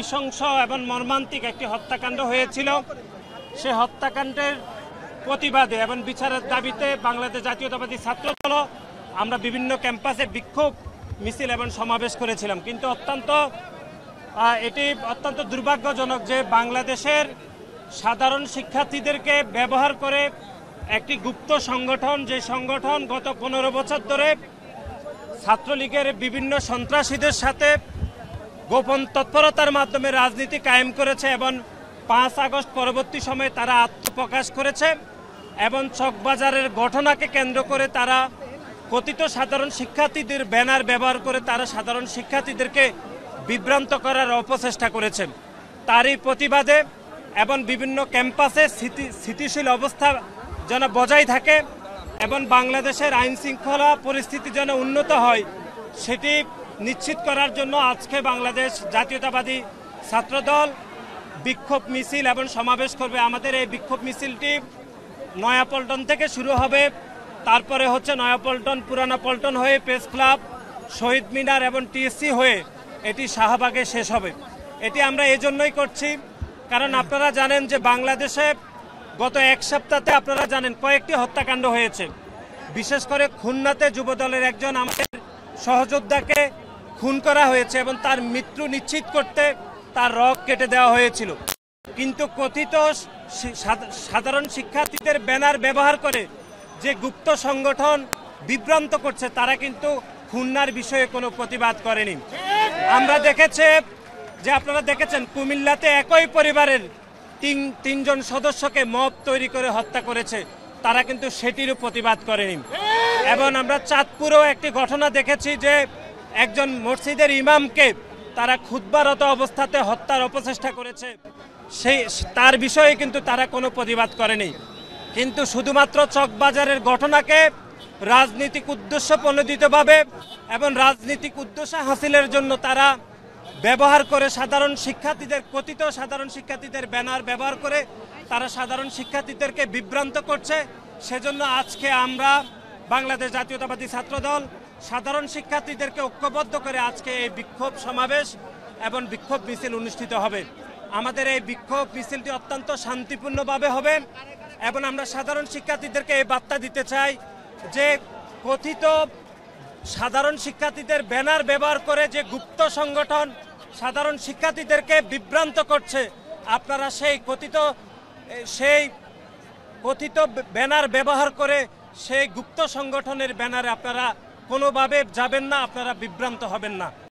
নৃশংস এবং মর্মান্তিক একটি হত্যাকাণ্ড হয়েছিল। সে হত্যাকাণ্ডের প্রতিবাদে এবং বিচারের দাবিতে বাংলাদেশ জাতীয়তাবাদী ছাত্রদল আমরা বিভিন্ন ক্যাম্পাসে বিক্ষোভ মিছিল এবং সমাবেশ করেছিলাম। কিন্তু এটি অত্যন্ত দুর্ভাগ্যজনক যে বাংলাদেশের সাধারণ শিক্ষার্থীদেরকে ব্যবহার করে একটি গুপ্ত সংগঠন, যে সংগঠন গত 15 বছর ধরে ছাত্রলীগের বিভিন্ন সন্ত্রাসীদের সাথে গোপন তৎপরতার মাধ্যমে রাজনীতি কায়েম করেছে এবং 5 আগস্ট পরবর্তী সময়ে তারা আত্মপ্রকাশ করেছে এবং চকবাজারের ঘটনাকে কেন্দ্র করে তারা কথিত সাধারণ শিক্ষার্থীদের ব্যানার ব্যবহার করে তারা সাধারণ শিক্ষার্থীদেরকে বিভ্রান্ত করার অপচেষ্টা করেছে। তারই প্রতিবাদে এবং বিভিন্ন ক্যাম্পাসে স্থিতিশীল অবস্থা যেন বজায় থাকে এবং বাংলাদেশের আইন শৃঙ্খলা পরিস্থিতি যেন উন্নত হয় সেটি নিশ্চিত করার জন্য আজকে বাংলাদেশ জাতীয়তাবাদী ছাত্রদল বিক্ষোভ মিছিল এবং সমাবেশ করবে। আমাদের এই বিক্ষোভ মিছিলটি নয়াপল্টন থেকে শুরু হবে, তারপরে হচ্ছে নয়াপল্টন, পুরানা পল্টন হয়ে প্রেস ক্লাব, শহীদ মিনার এবং টিএসসি হয়ে এটি শাহবাগে শেষ হবে। এটি আমরা এই জন্যই করছি কারণ আপনারা জানেন যে বাংলাদেশে গত এক সপ্তাহে আপনারা জানেন কয়েকটি হত্যাকাণ্ড হয়েছে। বিশেষ করে খুলনাতে যুবদলের একজন আমাদের সহযোদ্ধাকে খুন করা হয়েছে এবং তার মৃত্যু নিশ্চিত করতে তার রগ কেটে দেওয়া হয়েছিল। কিন্তু কথিত সাধারণ শিক্ষার্থীদের ব্যানার ব্যবহার করে যে গুপ্ত সংগঠন বিভ্রান্ত করছে তারা কিন্তু খুলনার বিষয়ে কোনো প্রতিবাদ করেনি। আমরা দেখেছি যে আপনারা দেখেছেন কুমিল্লাতে একই পরিবারের তিনজন সদস্যকে মব তৈরি করে হত্যা করেছে, তারা কিন্তু সেটিরও প্রতিবাদ করেনি। এবং আমরা চাঁদপুরেও একটি ঘটনা দেখেছি যে একজন মসজিদের ইমামকে তারা খুতবারত অবস্থাতে হত্যার অপচেষ্টা করেছে, তার বিষয়ে কিন্তু তারা কোনো প্রতিবাদ করেনি। কিন্তু শুধুমাত্র চকবাজারের ঘটনাকে রাজনৈতিক উদ্দেশ্য প্রণোদিতভাবে এবং রাজনৈতিক উদ্দেশ্য হাসিলের জন্য তারা ব্যবহার করে সাধারণ শিক্ষার্থীদের, কথিত সাধারণ শিক্ষার্থীদের ব্যানার ব্যবহার করে তারা সাধারণ শিক্ষার্থীদেরকে বিভ্রান্ত করছে। সেজন্য আজকে আমরা বাংলাদেশ জাতীয়তাবাদী ছাত্রদল সাধারণ শিক্ষার্থীদেরকে ঐক্যবদ্ধ করে আজকে এই বিক্ষোভ সমাবেশ এবং বিক্ষোভ মিছিল অনুষ্ঠিত হবে। আমাদের এই বিক্ষোভ মিছিলটি অত্যন্ত শান্তিপূর্ণভাবে হবে এবং আমরা সাধারণ শিক্ষার্থীদেরকে এই বার্তা দিতে চাই যে কথিত সাধারণ শিক্ষার্থীদের ব্যানার ব্যবহার করে যে গুপ্ত সংগঠন সাধারণ শিক্ষার্থীদেরকে বিভ্রান্ত করছে, আপনারা সেই কথিত ব্যানার ব্যবহার করে সেই গুপ্ত সংগঠনের ব্যানারে আপনারা কোনোভাবে যাবেন না, আপনারা বিভ্রান্ত হবেন না।